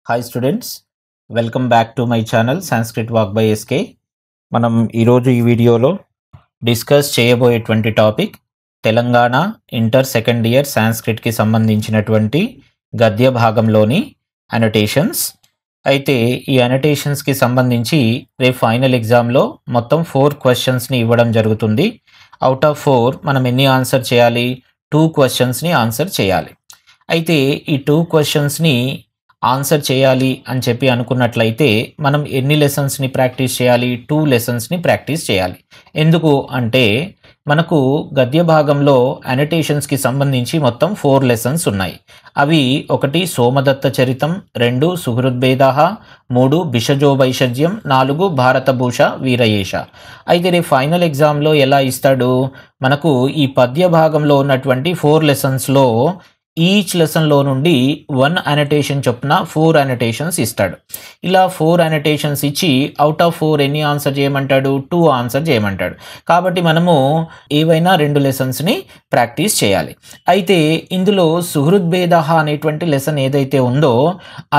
Hi students, welcome back to my channel Sanskrit walk by SK. మనం ఈరోజు ఈ వీడియోలో డిస్కస్ చేయబోయేటువంటి topic Telangana inter second year సాంస్క్రిట్కి సంబంధించినటువంటి గద్య భాగంలోని అనోటేషన్స్. అయితే ఈ అనోటేషన్స్కి సంబంధించి రేపు ఫైనల్ ఎగ్జామ్లో మొత్తం 4 క్వశ్చన్స్ని ఇవ్వడం జరుగుతుంది. అవుట్ ఆఫ్ 4 మనం ఎన్ని ఆన్సర్ చేయాలి? 2 క్వశ్చన్స్ని ఆన్సర్ చేయాలి. అయితే ఈ 2 క్వశ్చన్స్ని ఆన్సర్ చేయాలి అని చెప్పి అనుకున్నట్లయితే మనం ఎన్ని లెసన్స్ని ప్రాక్టీస్ చేయాలి? 2 లెసన్స్ని ప్రాక్టీస్ చేయాలి. ఎందుకు అంటే మనకు గద్య భాగంలో అనోటేషన్స్కి సంబంధించి మొత్తం 4 లెసన్స్ ఉన్నాయి. అవి 1 సోమదత్త చరితం, 2 సుహృద్భేదాః, 3 భిషజోభైషజ్యం, 4 భారతభూష వీరయేష. అయితే రేపు ఫైనల్ ఎగ్జామ్లో ఎలా ఇస్తాడు? మనకు ఈ పద్య భాగంలో ఉన్నటువంటి 4 లెసన్స్లో ఈచ్ లెసన్లో నుండి 1 అనోటేషన్ చొప్పున 4 అనోటేషన్స్ ఇస్తాడు. ఇలా 4 అనోటేషన్స్ ఇచ్చి అవుట్ ఆఫ్ 4 ఎన్ని ఆన్సర్ చేయమంటాడు? 2 ఆన్సర్ చేయమంటాడు. కాబట్టి మనము ఏవైనా 2 లెసన్స్ని ప్రాక్టీస్ చేయాలి. అయితే ఇందులో సుహృద్భేదాః అనేటువంటి లెసన్ ఏదైతే ఉందో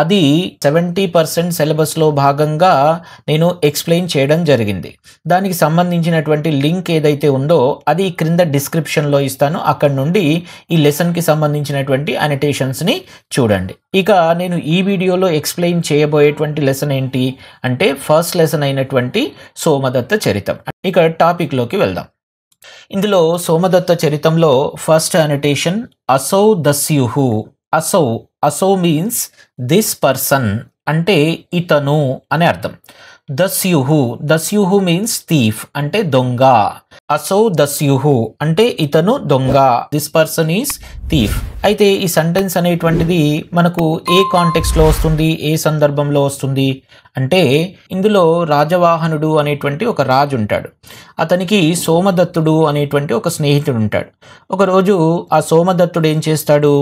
అది 70% సిలబస్లో భాగంగా నేను ఎక్స్ప్లెయిన్ చేయడం జరిగింది. దానికి సంబంధించినటువంటి లింక్ ఏదైతే ఉందో అది క్రింద డిస్క్రిప్షన్లో ఇస్తాను. అక్కడ నుండి ఈ లెసన్కి సంబంధించిన అనోటేషన్స్ని చూడండి. ఇక నేను ఈ వీడియోలో ఎక్స్ప్లెయిన్ చేయబోయేటువంటి లెసన్ ఏంటి అంటే ఫస్ట్ లెసన్ అయినటువంటి సోమదత్త చరితం. ఇక టాపిక్లోకి వెళ్దాం. ఇందులో సోమదత్త చరితంలో ఫస్ట్ అనోటేషన్ అసౌ దస్యుహు. అసౌ మీన్స్ దిస్ పర్సన్, అంటే ఇతను అని అర్థం. దస్యుహు మీన్స్ థీఫ్, అంటే దొంగ. అసౌ దస్యుహు అంటే ఇతను దొంగ, దిస్ పర్సన్ ఈస్ థీఫ్. అయితే ఈ సెంటెన్స్ అనేటువంటిది మనకు ఏ కాంటెక్స్ట్లో వస్తుంది, ఏ సందర్భంలో వస్తుంది అంటే ఇందులో రాజవాహనుడు అనేటువంటి ఒక రాజు ఉంటాడు. అతనికి సోమదత్తుడు అనేటువంటి ఒక స్నేహితుడు ఉంటాడు. ఒకరోజు ఆ సోమదత్తుడు ఏం చేస్తాడు?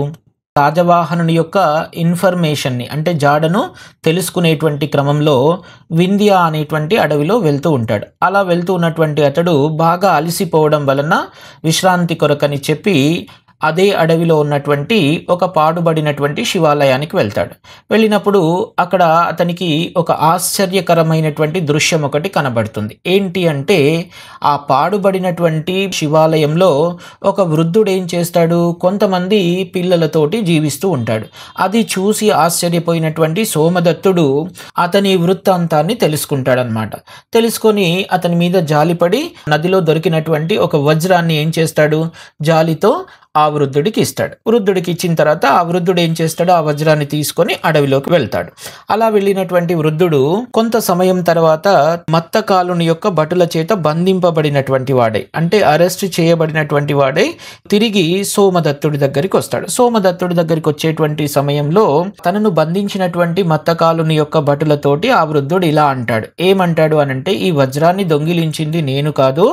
రాజవాహనుని యొక్క ఇన్ఫర్మేషన్ని అంటే జాడను తెలుసుకునేటువంటి క్రమంలో వింధ్య అనేటువంటి అడవిలో వెళ్తూ ఉంటాడు. అలా వెళ్తూ ఉన్నటువంటి అతడు బాగా అలసిపోవడం వలన విశ్రాంతి కొరకని చెప్పి అదే అడవిలో ఉన్నటువంటి ఒక పాడుబడినటువంటి శివాలయానికి వెళ్తాడు. వెళ్ళినప్పుడు అక్కడ అతనికి ఒక ఆశ్చర్యకరమైనటువంటి దృశ్యం ఒకటి కనబడుతుంది. ఏంటి అంటే ఆ పాడుబడినటువంటి శివాలయంలో ఒక వృద్ధుడు ఏం చేస్తాడు? కొంతమంది పిల్లలతోటి జీవిస్తూ ఉంటాడు. అది చూసి ఆశ్చర్యపోయినటువంటి సోమదత్తుడు అతని వృత్తాంతాన్ని తెలుసుకుంటాడనమాట. తెలుసుకొని అతని మీద జాలిపడి నదిలో దొరికినటువంటి ఒక వజ్రాన్ని ఏం చేస్తాడు? జాలితో ఆ వృద్ధుడికి ఇస్తాడు. వృద్ధుడికి ఇచ్చిన తర్వాత ఆ వృద్ధుడు ఏం చేస్తాడు? ఆ వజ్రాన్ని తీసుకొని అడవిలోకి వెళ్తాడు. అలా వెళ్ళినటువంటి వృద్ధుడు కొంత సమయం తర్వాత మత్తకాలుని యొక్క భటుల చేత బంధింపబడినటువంటి వాడై, అంటే అరెస్ట్ చేయబడినటువంటి వాడై తిరిగి సోమదత్తుడి దగ్గరికి వస్తాడు. సోమదత్తుడి దగ్గరికి వచ్చేటువంటి సమయంలో తనను బంధించినటువంటి మత్తకాలుని యొక్క భటులతోటి ఆ వృద్ధుడు ఇలా అంటాడు. ఏమంటాడు అనంటే, ఈ వజ్రాన్ని దొంగిలించింది నేను కాదు,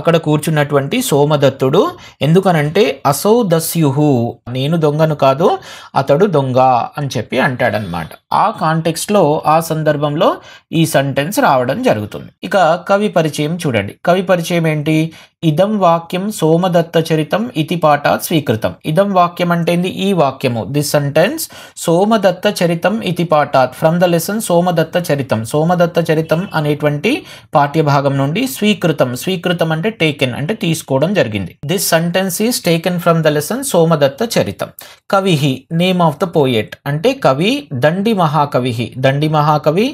అక్కడ కూర్చున్నటువంటి సోమదత్తుడు. ఎందుకనంటే అసౌ దస్యుహు, నేను దొంగను కాదు, అతడు దొంగ అని చెప్పి అంటాడనమాట. ఆ కాంటెక్స్ట్లో ఆ సందర్భంలో ఈ సెంటెన్స్ రావడం జరుగుతుంది. ఇక కవి పరిచయం చూడండి. కవి పరిచయం ఏంటి? ఇదం వాక్యం సోమదత్త చరితం ఇతి పాఠాత్ స్వీకృతం. ఇదం వాక్యం అంటే ఈ వాక్యము, దిస్ సెంటెన్స్ సోమదత్త చరితం ఇతి పాఠాత్, ఫ్రమ్ ద లెసన్ సోమదత్త చరితం. సోమదత్త చరితం అనేటువంటి పాఠ్యభాగం నుండి స్వీకృతం అంటే టేకెన్, అంటే తీసుకోవడం జరిగింది. This sentence is taken from the lesson Somadatta Charitam. కవిహి, నేమ్ ఆఫ్ ద పోయెట్, అంటే కవి దండి మహాకవి.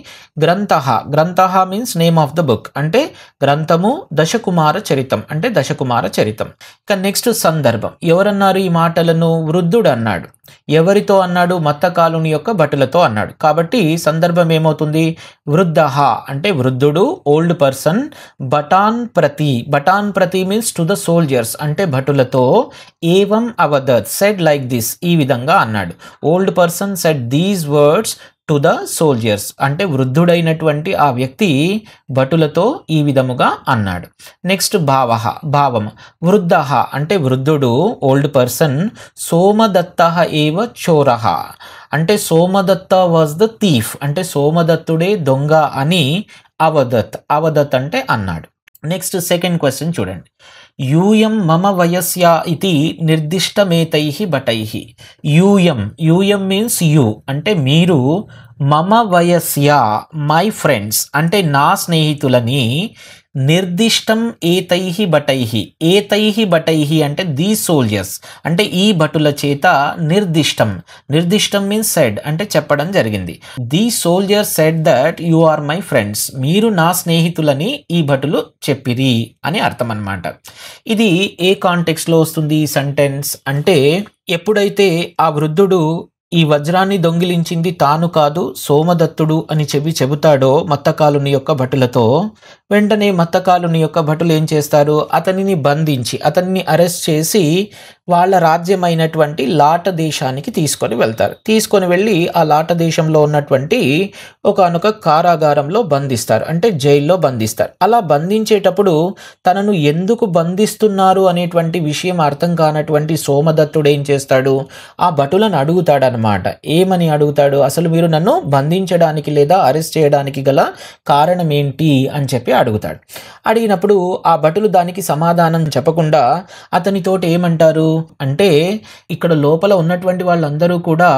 గ్రంథః means name of the book, అంటే గ్రంథము. దశకుమార చరితం అంటే దశకుమార చరితం. ఇక నెక్స్ట్ సందర్భం. ఎవరన్నారు ఈ మాటలను? వృద్ధుడు అన్నాడు. ఎవరితో అన్నాడు? మత్తకాలుని యొక్క భటులతో అన్నాడు. కాబట్టి సందర్భం ఏమవుతుంది? వృద్ధః అంటే వృద్ధుడు, ఓల్డ్ పర్సన్. బటాన్ ప్రతి మీన్స్ టు ద సోల్జర్స్, అంటే భటులతో. ఏవం అవదత్, సెడ్ లైక్ దిస్, ఈ విధంగా అన్నాడు. Old person said these words to the soldiers, అంటే వృద్ధుడైనటువంటి ఆ వ్యక్తి భటులతో ఈ విధముగా అన్నాడు. నెక్స్ట్ భావము. వృద్ధః అంటే వృద్ధుడు, ఓల్డ్ పర్సన్. సోమదత్తః ఏవ చోరః, అంటే సోమదత్త వాజ్ ద థీఫ్, అంటే సోమదత్తుడే దొంగ అని అవదత్ అంటే అన్నాడు. నెక్స్ట్ సెకండ్ క్వశ్చన్ చూడండి. యూయం మమ వయస్యా ఇది నిర్దిష్టమేతైః బటైః. యూయం మీన్స్ యూ అంటే మీరు, మమ వయస్యా మై ఫ్రెండ్స్ అంటే నా స్నేహితులని, నిర్దిష్టం ఏతైః బటైః. ఏతైః బటైః అంటే దీ సోల్జర్స్ అంటే ఈ భటుల చేత నిర్దిష్టం మీన్స్ సెడ్ అంటే చెప్పడం జరిగింది. The soldier said that you are my friends, మీరు నా స్నేహితులని ఈ భటులు చెప్పిరి అని అర్థం అన్నమాట. ఇది ఏ కాంటెక్స్ట్ లో వస్తుంది ఈ సెంటెన్స్ అంటే, ఎప్పుడైతే ఆ వృద్ధుడు ఈ వజ్రాన్ని దొంగిలించింది తాను కాదు సోమదత్తుడు అని చెబుతాడో మత్తకాలుని యొక్క భటులతో, వెంటనే మత్తకాలుని యొక్క భటులు ఏం చేస్తారు, అతనిని బంధించి అతన్ని అరెస్ట్ చేసి వాళ్ళ రాజ్యమైనటువంటి లాట దేశానికి తీసుకొని వెళ్తారు. తీసుకొని వెళ్ళి ఆ లాట దేశంలో ఉన్నటువంటి ఒకనొక కారాగారంలో బంధిస్తారు, అంటే జైల్లో బంధిస్తారు. అలా బంధించేటప్పుడు తనను ఎందుకు బంధిస్తున్నారు అనేటువంటి విషయం అర్థం కానటువంటి సోమదత్తుడు ఏం చేస్తాడు, ఆ భటులను అడుగుతాడు అన్నమాట. ఏమని అడుగుతాడు, అసలు మీరు నన్ను బంధించడానికి లేదా అరెస్ట్ చేయడానికి గల కారణం ఏంటి అని చెప్పి అడుగుతాడు. అడిగినప్పుడు ఆ భటులు దానికి సమాధానం చెప్పకుండా అతనితోటి ఏమంటారు అంటే, ఇక్కడ లోపల ఉన్నటువంటి వాళ్ళందరూ కూడా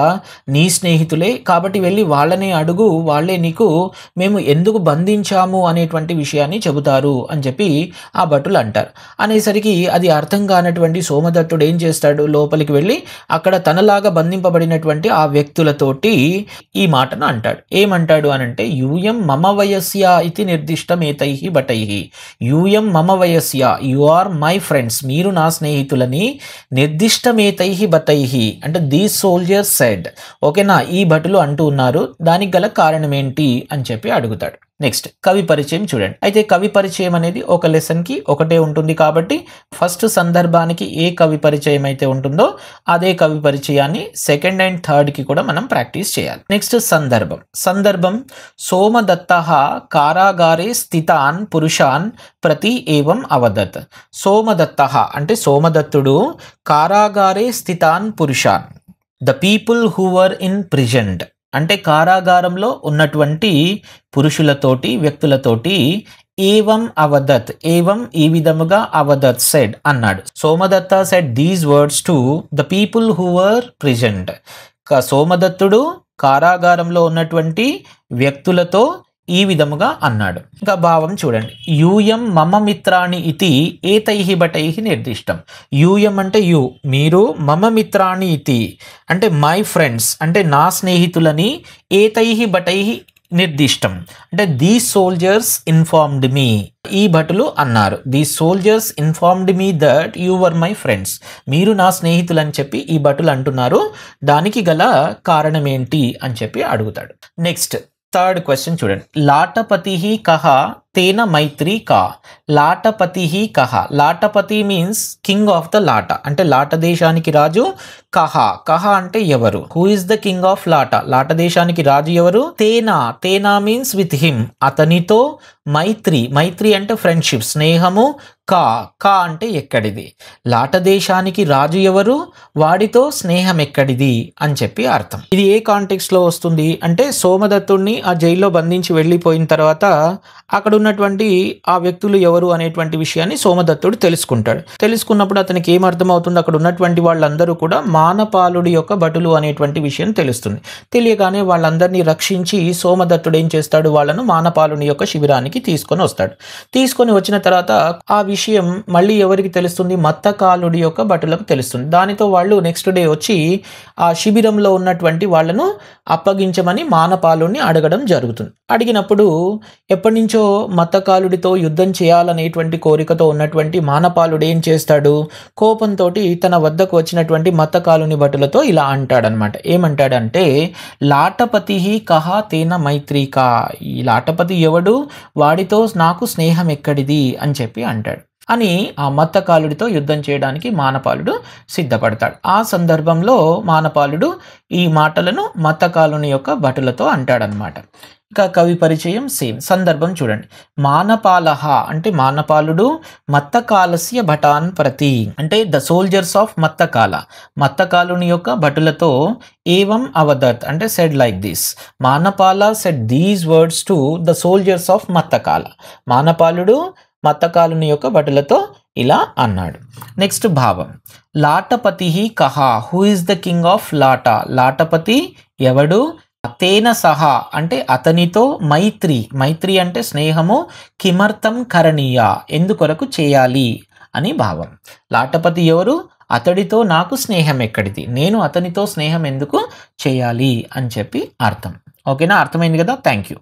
నీ స్నేహితులే కాబట్టి వెళ్ళి వాళ్ళనే అడుగు, వాళ్ళే నీకు మేము ఎందుకు బంధించాము అనేటువంటి విషయాన్ని చెబుతారు అని చెప్పి ఆ భటులు అంటారు. అనేసరికి అది అర్థం కానటువంటి సోమదత్తుడు ఏం చేస్తాడు, లోపలికి వెళ్ళి అక్కడ తనలాగా బంధింపబడినటువంటి ఆ వ్యక్తులతోటి ఈ మాటను అంటాడు. ఏమంటాడు అనంటే, యూయం మమ వయస్యా ఇది నిర్దిష్టమేతైః బటైః. యూయం మమ వయస్యా యు ఆర్ మై ఫ్రెండ్స్, మీరు నా స్నేహితులని, నిర్దిష్టమేతైః బటైః అంటే దీస్ సోల్జర్స్ సెడ్. ఓకేనా, ఈ భటులు అంటూ ఉన్నారు, దానికి గల కారణం ఏంటి అని చెప్పి అడుగుతాడు. నెక్స్ట్ కవి పరిచయం చూడండి. అయితే కవి పరిచయం అనేది ఒక లెసన్ కి ఒకటే ఉంటుంది కాబట్టి ఫస్ట్ సందర్భానికి ఏ కవి పరిచయం అయితే ఉంటుందో అదే కవి పరిచయాన్ని సెకండ్ అండ్ థర్డ్ కి కూడా మనం ప్రాక్టీస్ చేయాలి. నెక్స్ట్ సందర్భం సోమదత్తః కారాగారే స్థితాన్ పురుషాన్ ప్రతి ఏవం అవదత్. సోమదత్తః అంటే సోమదత్తుడు కారాగారే స్థితాన్ పురుషాన్, the people who were in present అంటే కారాగారంలో ఉన్నటువంటి పురుషులతోటి వ్యక్తులతోటి ఏవం అవదత్, ఏవం ఈ విధముగా అవదత్ సెడ్ అన్నాడు. Somadatta said these words to the people who were present. సోమదత్తుడు కారాగారంలో ఉన్నటువంటి వ్యక్తులతో ఈ విధముగా అన్నాడు. ఇంకా భావం చూడండి. యూయం మమ మిత్రాణి ఇతి ఏతైః బటైః నిర్దిష్టం. యూయం అంటే యు, మీరు, మమ మిత్రాణి ఇతి అంటే మై ఫ్రెండ్స్ అంటే నా స్నేహితులని, ఏతైః బటైః నిర్దిష్టం అంటే దీస్ సోల్జర్స్ ఇన్ఫార్మ్డ్ మీ, ఈ భటులు అన్నారు. These soldiers informed me that you were my friends, మీరు నా స్నేహితులు అని చెప్పి ఈ భటులు అంటున్నారు, దానికి గల కారణం ఏంటి అని చెప్పి అడుగుతాడు. నెక్స్ట్ థర్డ్ క్వశ్చన్ చూడండి. లాటపతిః కః తేన మైత్రీ కా. లాటపతిః కః, లాటపతి means king of the Lata అంటే లాట దేశానికి రాజు. కహ అంటే ఎవరు, who is the king of Lata, Lata దేశానికి రాజు ఎవరు. తేనా మీన్స్ విత్ హిమ్ అతనితో, మైత్రి అంటే ఫ్రెండ్షిప్ స్నేహము, కా అంటే ఎక్కడిది, లాట దేశానికి రాజు ఎవరు, వాడితో స్నేహం ఎక్కడిది అని చెప్పి అర్థం. ఇది ఏ కాంటెక్స్ట్ లో వస్తుంది అంటే, సోమదత్తుడిని ఆ జైల్లో బంధించి వెళ్ళిపోయిన తర్వాత అక్కడ ఉన్నటువంటి ఆ వ్యక్తులు ఎవరు అనేటువంటి విషయాన్ని సోమదత్తుడు తెలుసుకుంటాడు. తెలుసుకున్నప్పుడు అతనికి ఏం అర్థం అవుతుంది, అక్కడ ఉన్నటువంటి వాళ్ళందరూ కూడా మానపాలుడి యొక్క భటులు అనేటువంటి విషయం తెలుస్తుంది. తెలియగానే వాళ్ళందరినీ రక్షించి సోమదత్తుడు ఏం చేస్తాడు, వాళ్ళను మానపాలుని యొక్క శిబిరానికి తీసుకొని వస్తాడు. తీసుకొని వచ్చిన తర్వాత ఆ విషయం మళ్ళీ ఎవరికి తెలుస్తుంది, మత్తకాలుడి యొక్క భటులకు తెలుస్తుంది. దానితో వాళ్ళు నెక్స్ట్ డే వచ్చి ఆ శిబిరంలో ఉన్నటువంటి వాళ్ళను అప్పగించమని మానపాలుని అడగడం జరుగుతుంది. అడిగినప్పుడు ఎప్పటి నుంచో మత్తకాలుడితో యుద్ధం చేయాలనేటువంటి కోరికతో ఉన్నటువంటి మానపాలుడు ఏం చేస్తాడు, కోపంతో తన వద్దకు వచ్చినటువంటి మత్తకాలుని భటులతో ఇలా అంటాడనమాట. ఏమంటాడంటే, లాటపతిః కః తేన మైత్రీకా, ఈ లాటపతి ఎవడు, వాడితో నాకు స్నేహం ఎక్కడిది అని చెప్పి అంటాడు. అని ఆ మత్తకాలుడితో యుద్ధం చేయడానికి మానపాలుడు సిద్ధపడతాడు. ఆ సందర్భంలో మానపాలుడు ఈ మాటలను మత్తకాలుని యొక్క భటులతో అంటాడనమాట. ఇంకా కవి పరిచయం సేమ్. సందర్భం చూడండి. మానపాలః అంటే మానపాలుడు, మత్తకాలస్య భటాన్ ప్రతి అంటే ద సోల్జర్స్ ఆఫ్ మత్తకాల, మత్తకాలుని యొక్క భటులతో ఏవం అవదత్ అంటే said like this. Manapala said these words to the soldiers of Mattakala. మానపాలుడు మత్తకాలుని యొక్క భటులతో ఇలా అన్నాడు. నెక్స్ట్ భావం, లాటపతి కహ, who is the king of Lata, లాటపతి ఎవడు, తేన సహా అంటే అతనితో, మైత్రి, మైత్రి అంటే స్నేహము, కిమర్థం కరణీయ ఎందుకొరకు చేయాలి అని భావం. లాటపతి ఎవరు, అతడితో నాకు స్నేహం ఎక్కడిది, నేను అతనితో స్నేహం ఎందుకు చేయాలి అని చెప్పి అర్థం. ఓకేనా, అర్థమైంది కదా. Thank you.